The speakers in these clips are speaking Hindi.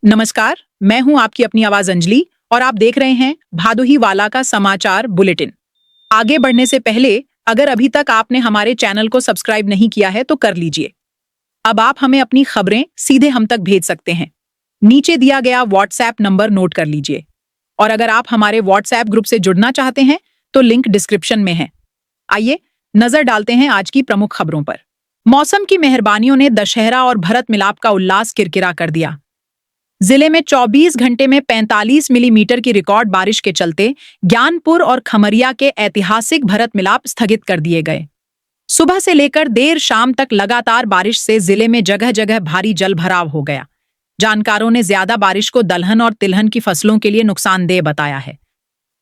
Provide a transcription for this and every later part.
नमस्कार, मैं हूं आपकी अपनी आवाज अंजलि और आप देख रहे हैं भादोही वाला का समाचार बुलेटिन। आगे बढ़ने से पहले अगर अभी तक आपने हमारे चैनल को सब्सक्राइब नहीं किया है तो कर लीजिए। अब आप हमें अपनी खबरें सीधे हम तक भेज सकते हैं। नीचे दिया गया व्हाट्सएप नंबर नोट कर लीजिए। और अगर आप हमारे व्हाट्सएप ग्रुप से जुड़ना चाहते हैं तो लिंक डिस्क्रिप्शन में है। आइए नजर डालते हैं आज की प्रमुख खबरों पर। मौसम की मेहरबानियों ने दशहरा और भरत मिलाप का उल्लास किरकिरा कर दिया। जिले में 24 घंटे में 45 मिलीमीटर की रिकॉर्ड बारिश के चलते ज्ञानपुर और खमरिया के ऐतिहासिक भरत मिलाप स्थगित कर दिए गए। सुबह से लेकर देर शाम तक लगातार बारिश से जिले में जगह जगह भारी जलभराव हो गया। जानकारों ने ज्यादा बारिश को दलहन और तिलहन की फसलों के लिए नुकसानदेह बताया है।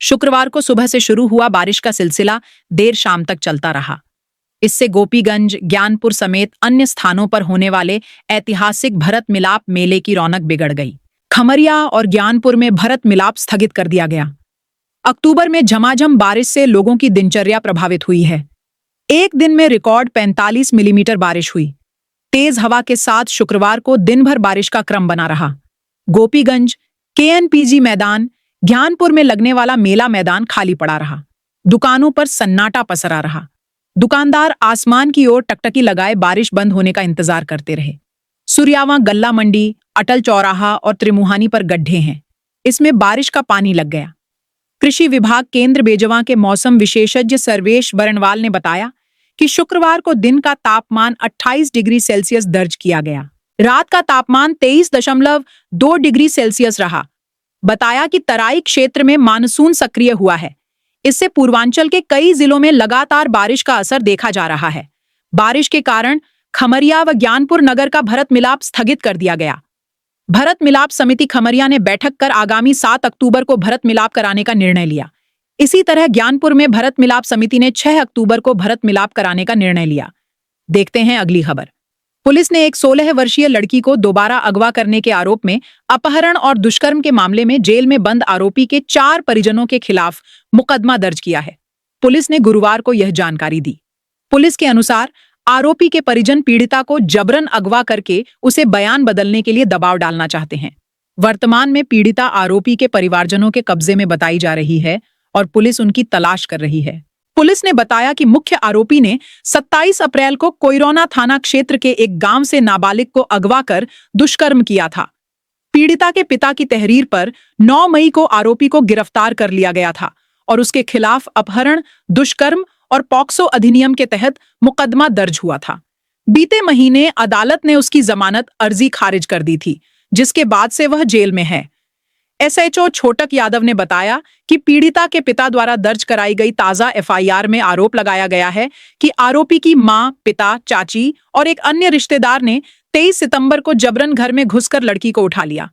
शुक्रवार को सुबह से शुरू हुआ बारिश का सिलसिला देर शाम तक चलता रहा। इससे गोपीगंज, ज्ञानपुर समेत अन्य स्थानों पर होने वाले ऐतिहासिक भरत मिलाप मेले की रौनक बिगड़ गई। खमरिया और ज्ञानपुर में भरत मिलाप स्थगित कर दिया गया। अक्टूबर में झमाझम बारिश से लोगों की दिनचर्या प्रभावित हुई है। एक दिन में रिकॉर्ड 45 मिलीमीटर बारिश हुई। तेज हवा के साथ शुक्रवार को दिन भर बारिश का क्रम बना रहा। गोपीगंज, केएनपीजी मैदान, ज्ञानपुर में लगने वाला मेला मैदान खाली पड़ा रहा। दुकानों पर सन्नाटा पसरा रहा। दुकानदार आसमान की ओर टकटकी लगाए बारिश बंद होने का इंतजार करते रहे। सुरियावा गल्ला मंडी, अटल चौराहा और त्रिमुहानी पर गड्ढे हैं। इसमें बारिश का पानी लग गया। कृषि विभाग केंद्र बेजवा के मौसम विशेषज्ञ सर्वेश बरनवाल ने बताया कि शुक्रवार को दिन का तापमान 28 डिग्री सेल्सियस दर्ज किया गया। रात का तापमान 23.2 डिग्री सेल्सियस रहा। बताया कि तराई क्षेत्र में मानसून सक्रिय हुआ है। इससे पूर्वांचल के कई जिलों में लगातार बारिश का असर देखा जा रहा है। बारिश के कारण खमरिया व ज्ञानपुर नगर का भरत मिलाप स्थगित कर दिया गया। भरत मिलाप समिति खमरिया ने बैठक कर आगामी 7 अक्टूबर को भरत मिलाप कराने का निर्णय लिया। इसी तरह ज्ञानपुर में भरत मिलाप समिति ने 6 अक्टूबर को भरत मिलाप कराने का निर्णय लिया। देखते हैं अगली खबर। पुलिस ने एक 16 वर्षीय लड़की को दोबारा अगवा करने के आरोप में अपहरण और दुष्कर्म के मामले में जेल में बंद आरोपी के 4 परिजनों के खिलाफ मुकदमा दर्ज किया है। पुलिस ने गुरुवार को यह जानकारी दी। पुलिस के अनुसार आरोपी के परिजन पीड़िता को जबरन अगवा करके उसे बयान बदलने के लिए दबाव डालना चाहते हैं। वर्तमान में पीड़िता आरोपी के परिवारजनों के कब्जे में बताई जा रही है और पुलिस उनकी तलाश कर रही है। पुलिस ने बताया कि मुख्य आरोपी ने 27 अप्रैल को कोइरोना थाना क्षेत्र के एक गांव से नाबालिग को अगवा कर दुष्कर्म किया था। पीड़िता के पिता की तहरीर पर 9 मई को आरोपी को गिरफ्तार कर लिया गया था और उसके खिलाफ अपहरण, दुष्कर्म और पॉक्सो अधिनियम के तहत मुकदमा दर्ज हुआ था। बीते महीने अदालत ने उसकी जमानत अर्जी खारिज कर दी थी, जिसके बाद से वह जेल में है। एसएचओ छोटक यादव ने बताया कि पीड़िता के पिता द्वारा दर्ज कराई गई ताजा एफआईआर में आरोप लगाया गया है कि आरोपी की मां, पिता, चाची और एक अन्य रिश्तेदार ने 23 सितंबर को जबरन घर में घुसकर लड़की को उठा लिया।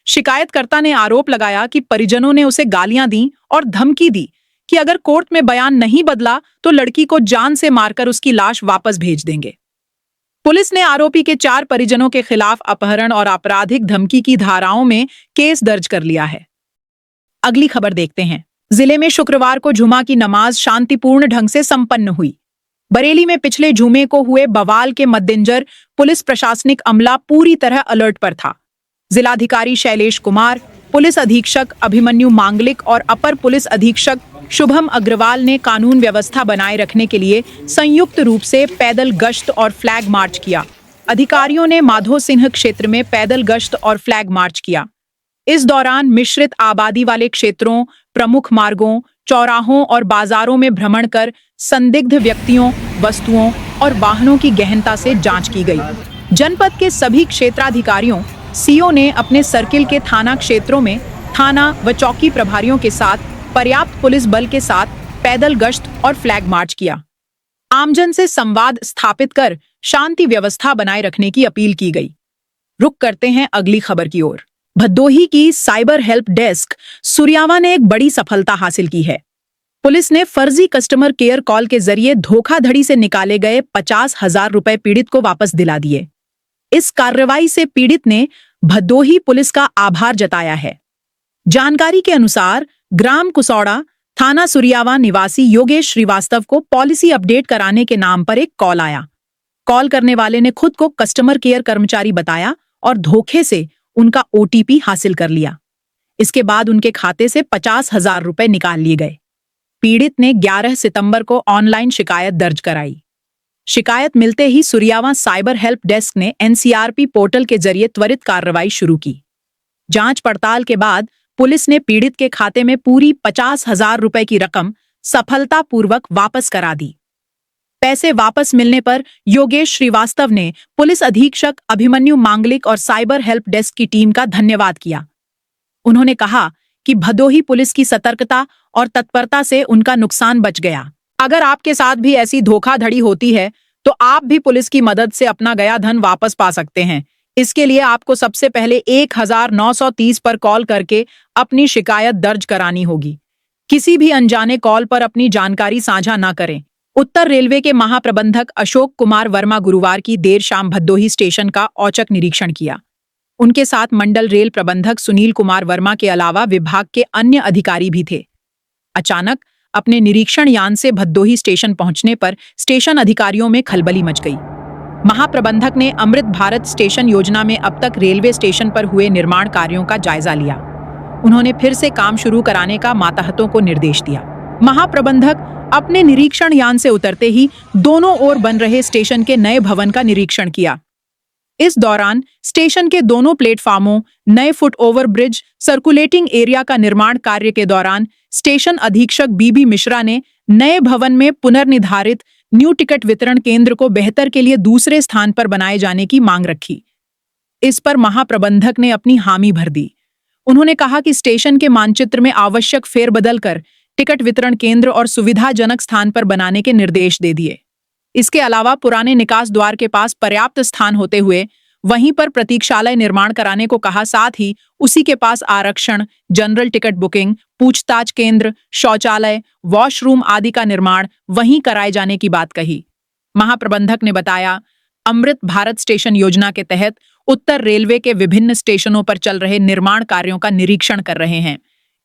शिकायतकर्ता ने आरोप लगाया कि परिजनों ने उसे गालियां दी और धमकी दी कि अगर कोर्ट में बयान नहीं बदला तो लड़की को जान से मारकर उसकी लाश वापस भेज देंगे। पुलिस ने आरोपी के 4 परिजनों के खिलाफ अपहरण और आपराधिक धमकी की धाराओं में केस दर्ज कर लिया है। अगली खबर देखते हैं। जिले में शुक्रवार को जुमा की नमाज शांतिपूर्ण ढंग से संपन्न हुई। बरेली में पिछले जुमे को हुए बवाल के मद्देनजर पुलिस प्रशासनिक अमला पूरी तरह अलर्ट पर था। जिलाधिकारी शैलेश कुमार, पुलिस अधीक्षक अभिमन्यु मांगलिक और अपर पुलिस अधीक्षक शुभम अग्रवाल ने कानून व्यवस्था बनाए रखने के लिए संयुक्त रूप से पैदल गश्त और फ्लैग मार्च किया। अधिकारियों ने माधो सिंह क्षेत्र में पैदल गश्त और फ्लैग मार्च किया। इस दौरान मिश्रित आबादी वाले क्षेत्रों, प्रमुख मार्गों, चौराहों और बाजारों में भ्रमण कर संदिग्ध व्यक्तियों, वस्तुओं और वाहनों की गहनता से जांच की गई। जनपद के सभी क्षेत्राधिकारियों, सीओ ने अपने सर्किल के थाना क्षेत्रों में थाना व चौकी प्रभारियों के साथ पर्याप्त पुलिस बल के साथ पैदल गश्त और फ्लैग मार्च किया। आमजन से संवाद स्थापित कर शांति व्यवस्था बनाए रखने की अपील की गई। रुक करते हैं अगली खबर की ओर। भदोही की साइबर हेल्प डेस्क सुरियावा ने एक बड़ी सफलता हासिल की है। पुलिस ने फर्जी कस्टमर केयर कॉल के जरिए धोखाधड़ी से निकाले गए 50,000 रुपए पीड़ित को वापस दिला दिए। इस कार्रवाई से पीड़ित ने भदोही पुलिस का आभार जताया है। जानकारी के अनुसार ग्राम कुसौड़ा, थाना सुरियावा निवासी योगेश श्रीवास्तव को पॉलिसी अपडेट कराने के नाम पर एक कॉल आया। कॉल करने वाले ने खुद को कस्टमर केयर कर्मचारी बताया और धोखे से उनका OTP हासिल कर लिया। इसके बाद उनके खाते से 50,000 रुपए निकाल लिए गए। पीड़ित ने 11 सितंबर को ऑनलाइन शिकायत दर्ज कराई। शिकायत मिलते ही सुरियावा साइबर हेल्प डेस्क ने NCRP पोर्टल के जरिए त्वरित कार्रवाई शुरू की। जांच पड़ताल के बाद पुलिस ने पीड़ित के खाते में पूरी 50,000 रुपए की रकम सफलतापूर्वक वापस करा दी। पैसे वापस मिलने पर योगेश श्रीवास्तव ने पुलिस अधीक्षक अभिमन्यु मांगलिक और साइबर हेल्प डेस्क की टीम का धन्यवाद किया। उन्होंने कहा कि भदोही पुलिस की सतर्कता और तत्परता से उनका नुकसान बच गया। अगर आपके साथ भी ऐसी धोखाधड़ी होती है तो आप भी पुलिस की मदद से अपना गया धन वापस पा सकते हैं। इसके लिए आपको सबसे पहले 1930 पर कॉल करके अपनी शिकायत दर्ज करानी होगी। किसी भी अनजाने कॉल पर अपनी जानकारी साझा न करें। उत्तर रेलवे के महाप्रबंधक अशोक कुमार वर्मा गुरुवार की देर शाम भदोही स्टेशन का औचक निरीक्षण किया। उनके साथ मंडल रेल प्रबंधक सुनील कुमार वर्मा के अलावा विभाग के अन्य अधिकारी भी थे। अचानक अपने निरीक्षण यान से भदोही स्टेशन पहुंचने पर स्टेशन अधिकारियों में खलबली मच गई। महाप्रबंधक ने अमृत भारत स्टेशन योजना में अब तक रेलवे स्टेशन पर हुए निर्माण कार्यों का जायजा लिया। उन्होंने फिर से काम शुरू कराने का मातहतों को निर्देश दिया। महाप्रबंधक अपने निरीक्षण यान से उतरते ही दोनों ओर बन रहे स्टेशन के नए भवन का निरीक्षण किया। इस दौरान स्टेशन के दोनों प्लेटफार्मों, नए foot over bridge, circulating area का निर्माण कार्य के दौरान स्टेशन अधीक्षक बीबी मिश्रा ने नए भवन में पुनर्निर्धारित न्यू टिकट वितरण केंद्र को बेहतर के लिए दूसरे स्थान पर बनाए जाने की मांग रखी। इस पर महाप्रबंधक ने अपनी हामी भर दी। उन्होंने कहा कि स्टेशन के मानचित्र में आवश्यक फेरबदल कर टिकट वितरण केंद्र और सुविधाजनक स्थान पर बनाने के निर्देश दे दिए। इसके अलावा पुराने निकास द्वार के पास पर्याप्त स्थान होते हुए वहीं पर प्रतीक्षालय निर्माण कराने को कहा। साथ ही उसी के पास आरक्षण, जनरल टिकट बुकिंग, पूछताछ केंद्र, शौचालय, वॉशरूम आदि का निर्माण वहीं कराए जाने की बात कही। महाप्रबंधक ने बताया, अमृत भारत स्टेशन योजना के तहत उत्तर रेलवे के विभिन्न स्टेशनों पर चल रहे निर्माण कार्यों का निरीक्षण कर रहे हैं।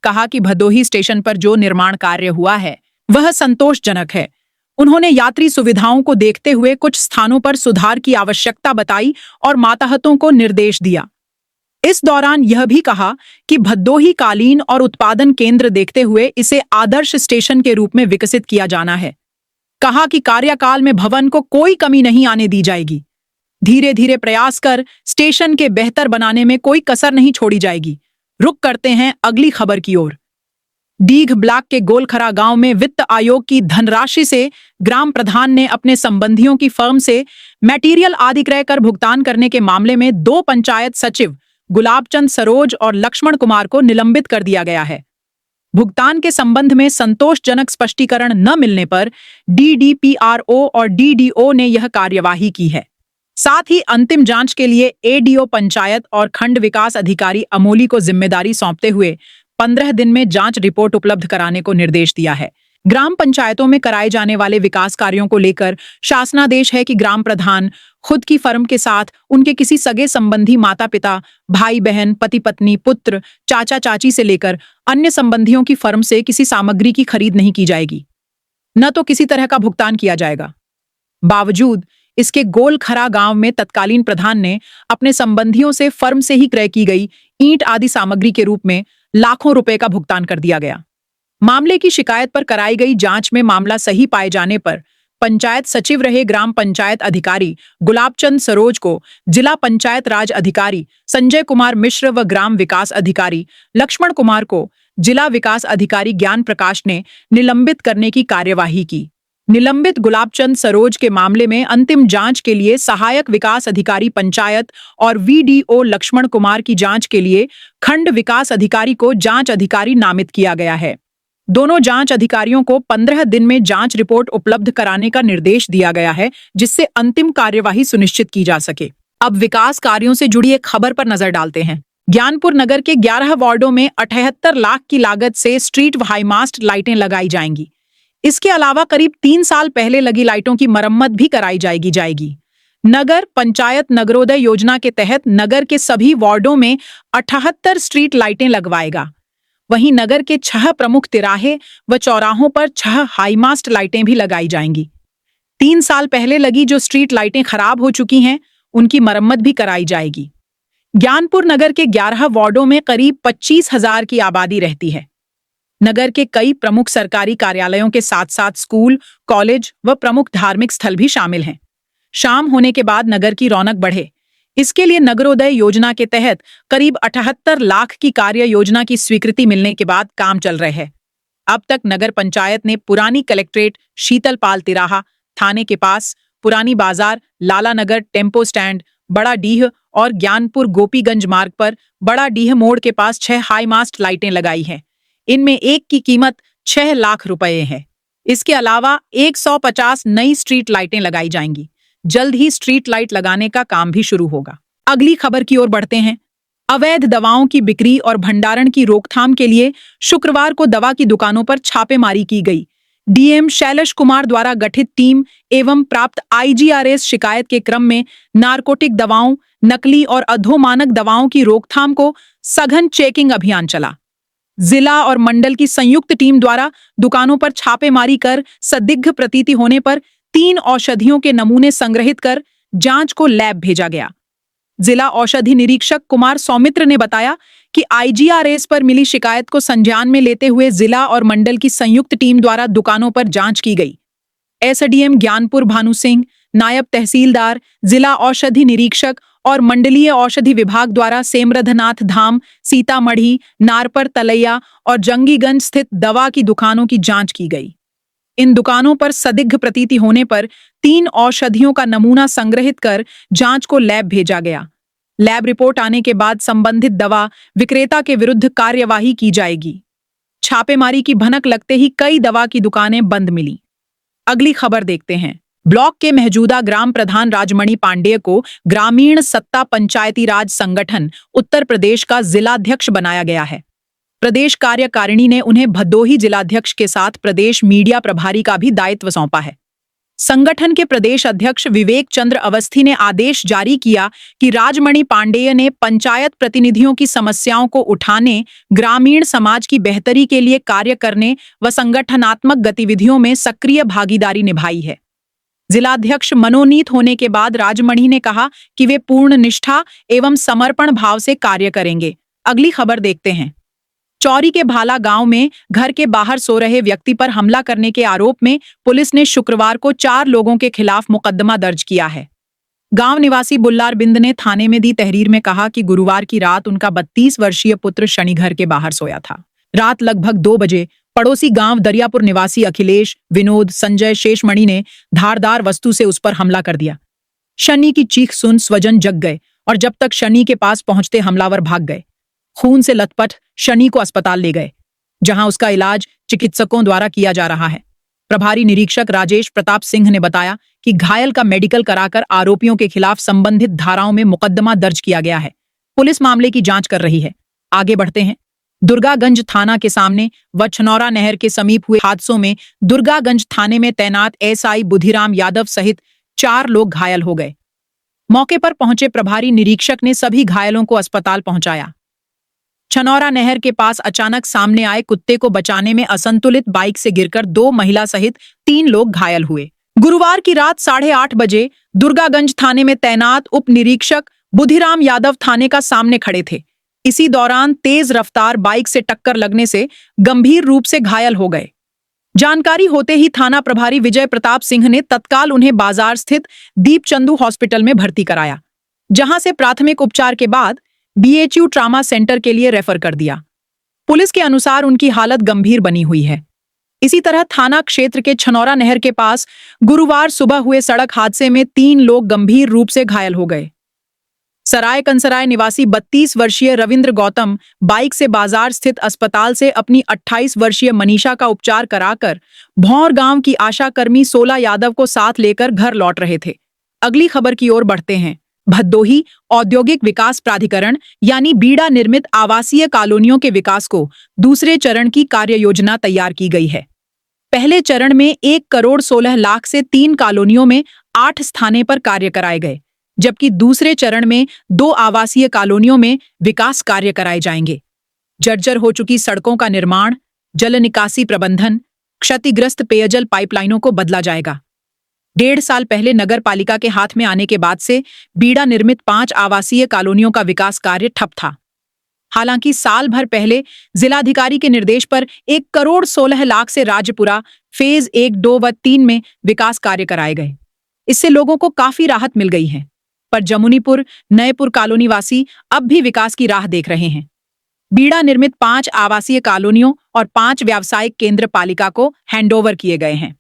कहा कि भदोही स्टेशन पर जो निर्माण कार्य हुआ है वह संतोषजनक है। उन्होंने यात्री सुविधाओं को देखते हुए कुछ स्थानों पर सुधार की आवश्यकता बताई और मातहतों को निर्देश दिया। इस दौरान यह भी कहा कि भदोही कालीन और उत्पादन केंद्र देखते हुए इसे आदर्श स्टेशन के रूप में विकसित किया जाना है। कहा कि कार्यकाल में भवन को कोई कमी नहीं आने दी जाएगी। धीरे धीरे प्रयास कर स्टेशन के बेहतर बनाने में कोई कसर नहीं छोड़ी जाएगी। रुक करते हैं अगली खबर की ओर। डीघ ब्लॉक के गोलखरा गांव में वित्त आयोग की धनराशि से ग्राम प्रधान ने अपने संबंधियों की फर्म से मटेरियल आदि क्रय कर भुगतान करने के मामले में 2 पंचायत सचिव गुलाबचंद सरोज और लक्ष्मण कुमार को निलंबित कर दिया गया है। भुगतान के संबंध में संतोषजनक स्पष्टीकरण न मिलने पर DDPRO और DDO ने यह कार्यवाही की है। साथ ही अंतिम जांच के लिए ADO पंचायत और खंड विकास अधिकारी अमोली को जिम्मेदारी सौंपते हुए 15 दिन में जांच रिपोर्ट उपलब्ध कराने को निर्देश दिया है। ग्राम पंचायतों में कराए जाने वाले विकास कार्यों को लेकर शासनादेश है कि ग्राम प्रधान खुद की फर्म के साथ उनके किसी सगे संबंधी, माता पिता, भाई बहन, पति पत्नी, पुत्र, चाचा चाची से लेकर अन्य संबंधियों की फर्म से किसी सामग्री की खरीद नहीं की जाएगी, न तो किसी तरह का भुगतान किया जाएगा। बावजूद इसके गोलखरा गांव में तत्कालीन प्रधान ने अपने संबंधियों से फर्म से ही क्रय की गई ईंट आदि सामग्री के रूप में लाखों रुपए का भुगतान कर दिया गया। मामले की शिकायत पर कराई गई जांच में मामला सही पाए जाने पर पंचायत सचिव रहे ग्राम पंचायत अधिकारी गुलाबचंद सरोज को जिला पंचायत राज अधिकारी संजय कुमार मिश्र व ग्राम विकास अधिकारी लक्ष्मण कुमार को जिला विकास अधिकारी ज्ञान प्रकाश ने निलंबित करने की कार्यवाही की। निलंबित गुलाबचंद सरोज के मामले में अंतिम जांच के लिए सहायक विकास अधिकारी पंचायत और VDO लक्ष्मण कुमार की जांच के लिए खंड विकास अधिकारी को जांच अधिकारी नामित किया गया है। दोनों जांच अधिकारियों को 15 दिन में जांच रिपोर्ट उपलब्ध कराने का निर्देश दिया गया है, जिससे अंतिम कार्यवाही सुनिश्चित की जा सके। अब विकास कार्यों से जुड़ी एक खबर पर नजर डालते हैं। ज्ञानपुर नगर के 11 वार्डों में 78 लाख की लागत से स्ट्रीट व हाईमास्ट लाइटें लगाई जाएंगी। इसके अलावा करीब 3 साल पहले लगी लाइटों की मरम्मत भी कराई जाएगी। नगर पंचायत नगरोदय योजना के तहत नगर के सभी वार्डों में 78 स्ट्रीट लाइटें लगवाएगा। वहीं नगर के 6 प्रमुख तिराहे व चौराहों पर 6 हाईमास्ट लाइटें भी लगाई जाएंगी। 3 साल पहले लगी जो स्ट्रीट लाइटें खराब हो चुकी हैं, उनकी मरम्मत भी कराई जाएगी। ज्ञानपुर नगर के 11 वार्डों में करीब 25,000 की आबादी रहती है। नगर के कई प्रमुख सरकारी कार्यालयों के साथ साथ स्कूल, कॉलेज व प्रमुख धार्मिक स्थल भी शामिल हैं। शाम होने के बाद नगर की रौनक बढ़े, इसके लिए नगरोदय योजना के तहत करीब 78 लाख की कार्य योजना की स्वीकृति मिलने के बाद काम चल रहे हैं। अब तक नगर पंचायत ने पुरानी कलेक्ट्रेट, शीतलपाल तिराहा, थाने के पास, पुरानी बाजार, लाला नगर टेम्पो स्टैंड, बड़ा डीह और ज्ञानपुर गोपीगंज मार्ग पर बड़ा डीह मोड़ के पास 6 हाई मास्ट लाइटें लगाई हैं। इनमें एक की कीमत 6 लाख रुपए है। इसके अलावा 150 नई स्ट्रीट लाइटें लगाई जाएंगी। जल्द ही स्ट्रीट लाइट लगाने का काम भी शुरू होगा। अगली खबर की ओर बढ़ते हैं। अवैध दवाओं की बिक्री और भंडारण की रोकथाम के लिए शुक्रवार को दवा की दुकानों पर छापेमारी की गई। डीएम शैलेश कुमार द्वारा गठित टीम एवं प्राप्त आईजीआरएस शिकायत के क्रम में नारकोटिक दवाओं, नकली और अधोमानक दवाओं की रोकथाम को सघन चेकिंग अभियान चला। जिला और मंडल की संयुक्त टीम द्वारा दुकानों पर छापेमारी कर संदिग्ध प्रतीति होने पर 3 औषधियों के नमूने संग्रहित कर जांच को लैब भेजा गया। जिला औषधि निरीक्षक कुमार सौमित्र ने बताया कि आईजीआरएस पर मिली शिकायत को संज्ञान में लेते हुए जिला और मंडल की संयुक्त टीम द्वारा दुकानों पर जांच की गई। एसडीएम ज्ञानपुर भानु सिंह, नायब तहसीलदार, जिला औषधि निरीक्षक और मंडलीय औषधि विभाग द्वारा सेमरधनाथ धाम, सीतामढ़ी, नारपर तलैया और जंगीगंज स्थित दवा की दुकानों की जांच की गई। इन दुकानों पर संदिग्ध प्रतीति होने पर 3 औषधियों का नमूना संग्रहित कर जांच को लैब भेजा गया। लैब रिपोर्ट आने के बाद संबंधित दवा विक्रेता के विरुद्ध कार्यवाही की जाएगी। छापेमारी की भनक लगते ही कई दवा की दुकानें बंद मिली। अगली खबर देखते हैं। ब्लॉक के मौजूदा ग्राम प्रधान राजमणि पांडेय को ग्रामीण सत्ता पंचायती राज संगठन उत्तर प्रदेश का जिलाध्यक्ष बनाया गया है। प्रदेश कार्यकारिणी ने उन्हें भदोही जिलाध्यक्ष के साथ प्रदेश मीडिया प्रभारी का भी दायित्व सौंपा है। संगठन के प्रदेश अध्यक्ष विवेक चंद्र अवस्थी ने आदेश जारी किया कि राजमणि पांडेय ने पंचायत प्रतिनिधियों की समस्याओं को उठाने, ग्रामीण समाज की बेहतरी के लिए कार्य करने व संगठनात्मक गतिविधियों में सक्रिय भागीदारी निभाई है। जिलाध्यक्ष मनोनीत होने के बाद राजमणि ने कहा कि वे पूर्ण निष्ठा एवं समर्पण भाव से कार्य करेंगे। अगली खबर देखते हैं। चौरी के भाला गांव में घर के बाहर सो रहे व्यक्ति पर हमला करने के आरोप में पुलिस ने शुक्रवार को 4 लोगों के खिलाफ मुकदमा दर्ज किया है। गांव निवासी बुल्लार बिंद ने थाने में दी तहरीर में कहा कि गुरुवार की रात उनका 32 वर्षीय पुत्र शनि घर के बाहर सोया था। रात लगभग 2 बजे पड़ोसी गांव दरियापुर निवासी अखिलेश, विनोद, संजय, शेषमणि ने धारदार वस्तु से उस पर हमला कर दिया। शनि की चीख सुन स्वजन जग गए और जब तक शनि के पास पहुंचते हमलावर भाग गए। खून से लथपथ शनि को अस्पताल ले गए, जहां उसका इलाज चिकित्सकों द्वारा किया जा रहा है। प्रभारी निरीक्षक राजेश प्रताप सिंह ने बताया कि घायल का मेडिकल कराकर आरोपियों के खिलाफ संबंधित धाराओं में मुकदमा दर्ज किया गया है। पुलिस मामले की जांच कर रही है। आगे बढ़ते हैं। दुर्गागंज थाना के सामने व छनौरा नहर के समीप हुए हादसों में दुर्गागंज थाने में तैनात एसआई बुधिराम यादव सहित 4 लोग घायल हो गए। मौके पर पहुंचे प्रभारी निरीक्षक ने सभी घायलों को अस्पताल पहुंचाया। छनौरा नहर के पास अचानक सामने आए कुत्ते को बचाने में असंतुलित बाइक से गिरकर 2 महिला सहित 3 लोग घायल हुए। गुरुवार की रात 8:30 बजे दुर्गागंज थाने में तैनात उप निरीक्षक बुधिराम यादव थाने का सामने खड़े थे। इसी दौरान तेज रफ्तार बाइक से टक्कर लगने से गंभीर रूप से घायल हो गए। जानकारी होते ही थाना प्रभारी विजय प्रताप सिंह ने तत्काल उन्हें बाजार स्थित दीपचंदू हॉस्पिटल में भर्ती कराया, जहां से प्राथमिक उपचार के बाद बीएचयू ट्रामा सेंटर के लिए रेफर कर दिया। पुलिस के अनुसार उनकी हालत गंभीर बनी हुई है। इसी तरह थाना क्षेत्र के छनौरा नहर के पास गुरुवार सुबह हुए सड़क हादसे में 3 लोग गंभीर रूप से घायल हो गए। सराय कंसराय निवासी 32 वर्षीय रविंद्र गौतम बाइक से बाजार स्थित अस्पताल से अपनी 28 वर्षीय मनीषा का उपचार कराकर भौर गांव की आशा कर्मी 16 यादव को साथ लेकर घर लौट रहे थे। अगली खबर की ओर बढ़ते हैं। भदोही औद्योगिक विकास प्राधिकरण यानी बीड़ा निर्मित आवासीय कॉलोनियों के विकास को दूसरे चरण की कार्य योजना तैयार की गई है। पहले चरण में 1 करोड़ 16 लाख से 3 कॉलोनियों में 8 स्थानों पर कार्य कराए गए, जबकि दूसरे चरण में 2 आवासीय कॉलोनियों में विकास कार्य कराए जाएंगे। जर्जर हो चुकी सड़कों का निर्माण, जल निकासी प्रबंधन, क्षतिग्रस्त पेयजल पाइपलाइनों को बदला जाएगा। 1.5 साल पहले नगर पालिका के हाथ में आने के बाद से बीड़ा निर्मित 5 आवासीय कॉलोनियों का विकास कार्य ठप था। हालांकि साल भर पहले जिलाधिकारी के निर्देश पर 1,16,00,000 से राजपुरा फेज 1, 2 व 3 में विकास कार्य कराए गए। इससे लोगों को काफी राहत मिल गई है। पर जमुनीपुर नएपुर कॉलोनी वासी अब भी विकास की राह देख रहे हैं। बीड़ा निर्मित 5 आवासीय कॉलोनियों और 5 व्यावसायिक केंद्र पालिका को हैंडओवर किए गए हैं।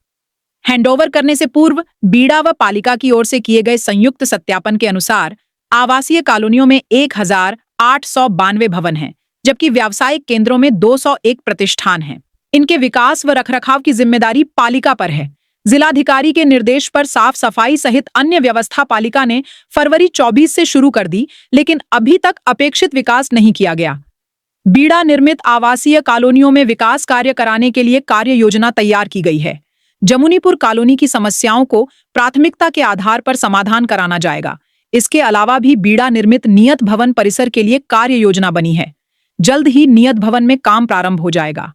हैंडओवर करने से पूर्व बीड़ा व पालिका की ओर से किए गए संयुक्त सत्यापन के अनुसार आवासीय कॉलोनियों में 1,892 भवन हैं, जबकि व्यावसायिक केंद्रों में 201 प्रतिष्ठान हैं। इनके विकास व रखरखाव की जिम्मेदारी पालिका पर है। जिलाधिकारी के निर्देश पर साफ सफाई सहित अन्य व्यवस्था पालिका ने फरवरी 24 से शुरू कर दी, लेकिन अभी तक अपेक्षित विकास नहीं किया गया। बीड़ा निर्मित आवासीय कॉलोनियों में विकास कार्य कराने के लिए कार्य योजना तैयार की गई है। जमुनीपुर कॉलोनी की समस्याओं को प्राथमिकता के आधार पर समाधान कराना जाएगा। इसके अलावा भी बीड़ा निर्मित नियत भवन परिसर के लिए कार्य योजना बनी है। जल्द ही नियत भवन में काम प्रारंभ हो जाएगा।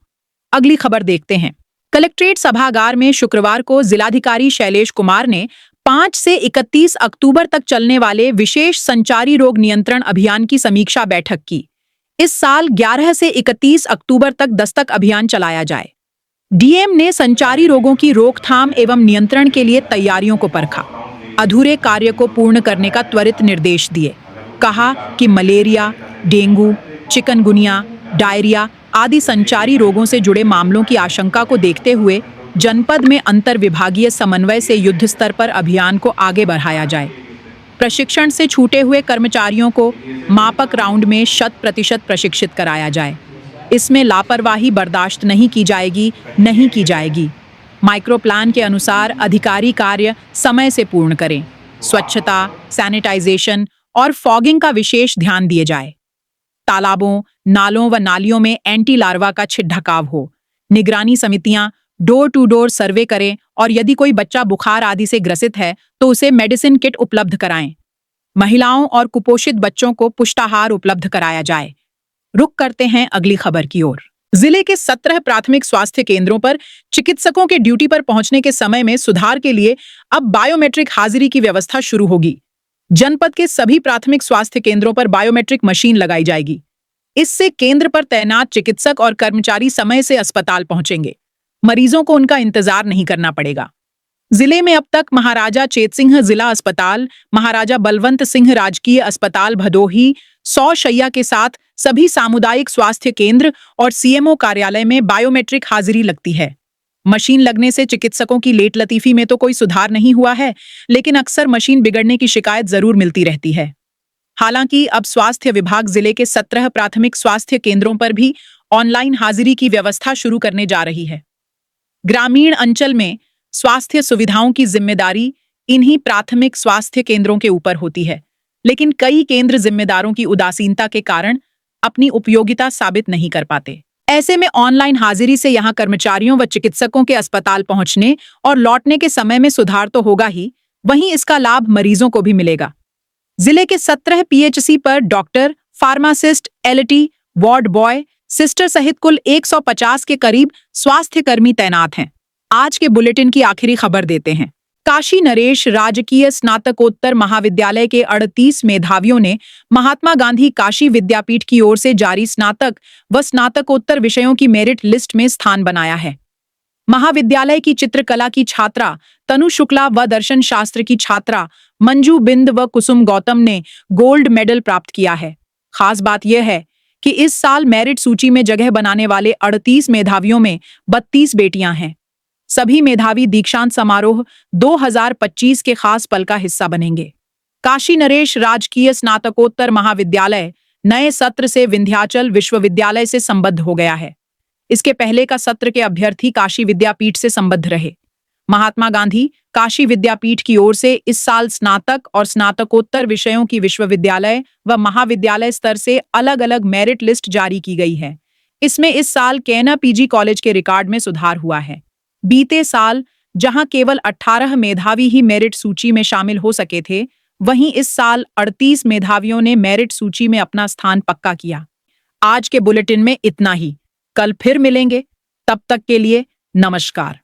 अगली खबर देखते हैं। कलेक्ट्रेट सभागार में शुक्रवार को जिलाधिकारी शैलेश कुमार ने 5 से 31 अक्टूबर तक चलने वाले विशेष संचारी रोग नियंत्रण अभियान की समीक्षा बैठक की। इस साल 11 से 31 अक्टूबर तक दस्तक अभियान चलाया जाए। डीएम ने संचारी रोगों की रोकथाम एवं नियंत्रण के लिए तैयारियों को परखा। अधूरे कार्य को पूर्ण करने का त्वरित निर्देश दिए। कहा कि मलेरिया, डेंगू, चिकनगुनिया, डायरिया आदि संचारी रोगों से जुड़े मामलों की आशंका को देखते हुए जनपद में अंतर विभागीय समन्वय से युद्ध स्तर पर अभियान को आगे बढ़ाया जाए। प्रशिक्षण से छूटे हुए कर्मचारियों को मापक राउंड में 100% प्रशिक्षित कराया जाए। इसमें लापरवाही बर्दाश्त नहीं की जाएगी। माइक्रो प्लान के अनुसार अधिकारी कार्य समय से पूर्ण करें। स्वच्छता, सैनिटाइजेशन और फॉगिंग का विशेष ध्यान दिए जाए। तालाबों, नालों व नालियों में एंटी लार्वा का छिड़काव हो। निगरानी समितियां डोर टू डोर सर्वे करें और यदि कोई बच्चा बुखार आदि से ग्रसित है तो उसे मेडिसिन किट उपलब्ध कराएं। महिलाओं और कुपोषित बच्चों को पुष्टाहार उपलब्ध कराया जाए। रुक करते हैं अगली खबर की ओर। जिले के 17 प्राथमिक स्वास्थ्य केंद्रों पर चिकित्सकों के ड्यूटी पर पहुंचने के समय में सुधार के लिए अब बायोमेट्रिक हाजिरी की व्यवस्था शुरू होगी। जनपद के सभी प्राथमिक स्वास्थ्य केंद्रों पर बायोमेट्रिक मशीन लगाई जाएगी। इससे केंद्र पर तैनात चिकित्सक और कर्मचारी समय से अस्पताल पहुंचेंगे। मरीजों को उनका इंतजार नहीं करना पड़ेगा। जिले में अब तक महाराजा चेतसिंह जिला अस्पताल, महाराजा बलवंत सिंह राजकीय अस्पताल भदोही 100 शैय्या के साथ सभी सामुदायिक स्वास्थ्य केंद्र और सीएमओ कार्यालय में बायोमेट्रिक हाजिरी लगती है। मशीन लगने से चिकित्सकों की लेट लतीफी में तो कोई सुधार नहीं हुआ है, लेकिन अक्सर मशीन बिगड़ने की शिकायत जरूर मिलती रहती है। हालांकि अब स्वास्थ्य विभाग जिले के 17 प्राथमिक स्वास्थ्य केंद्रों पर भी ऑनलाइन हाजिरी की व्यवस्था शुरू करने जा रही है। ग्रामीण अंचल में स्वास्थ्य सुविधाओं की जिम्मेदारी इन्हीं प्राथमिक स्वास्थ्य केंद्रों के ऊपर होती है, लेकिन कई केंद्र जिम्मेदारों की उदासीनता के कारण अपनी उपयोगिता साबित नहीं कर पाते। ऐसे में ऑनलाइन हाजिरी से यहां कर्मचारियों व चिकित्सकों के अस्पताल पहुंचने और लौटने के समय में सुधार तो होगा ही, वहीं इसका लाभ मरीजों को भी मिलेगा। जिले के 17 पीएचसी पर doctor, pharmacist, LT, ward boy, sister सहित कुल 150 के करीब स्वास्थ्य कर्मी तैनात हैं। आज के बुलेटिन की आखिरी खबर देते हैं। काशी नरेश राजकीय स्नातकोत्तर महाविद्यालय के 38 मेधावियों ने महात्मा गांधी काशी विद्यापीठ की ओर से जारी स्नातक व स्नातकोत्तर विषयों की मेरिट लिस्ट में स्थान बनाया है। महाविद्यालय की चित्रकला की छात्रा तनु शुक्ला व दर्शन शास्त्र की छात्रा मंजू बिंद व कुसुम गौतम ने गोल्ड मेडल प्राप्त किया है। खास बात यह है कि इस साल मेरिट सूची में जगह बनाने वाले 38 मेधावियों में 32 बेटियां हैं। सभी मेधावी दीक्षांत समारोह 2025 के खास पल का हिस्सा बनेंगे। काशी नरेश राजकीय स्नातकोत्तर महाविद्यालय नए सत्र से विंध्याचल विश्वविद्यालय से संबद्ध हो गया है। इसके पहले का सत्र के अभ्यर्थी काशी विद्यापीठ से संबद्ध रहे। महात्मा गांधी काशी विद्यापीठ की ओर से इस साल स्नातक और स्नातकोत्तर विषयों की विश्वविद्यालय व महाविद्यालय स्तर से अलग अलग मेरिट लिस्ट जारी की गई है। इसमें इस साल कैना पीजी कॉलेज के रिकॉर्ड में सुधार हुआ है। बीते साल जहां केवल 18 मेधावी ही मेरिट सूची में शामिल हो सके थे, वहीं इस साल 38 मेधावियों ने मेरिट सूची में अपना स्थान पक्का किया। आज के बुलेटिन में इतना ही। कल फिर मिलेंगे, तब तक के लिए नमस्कार।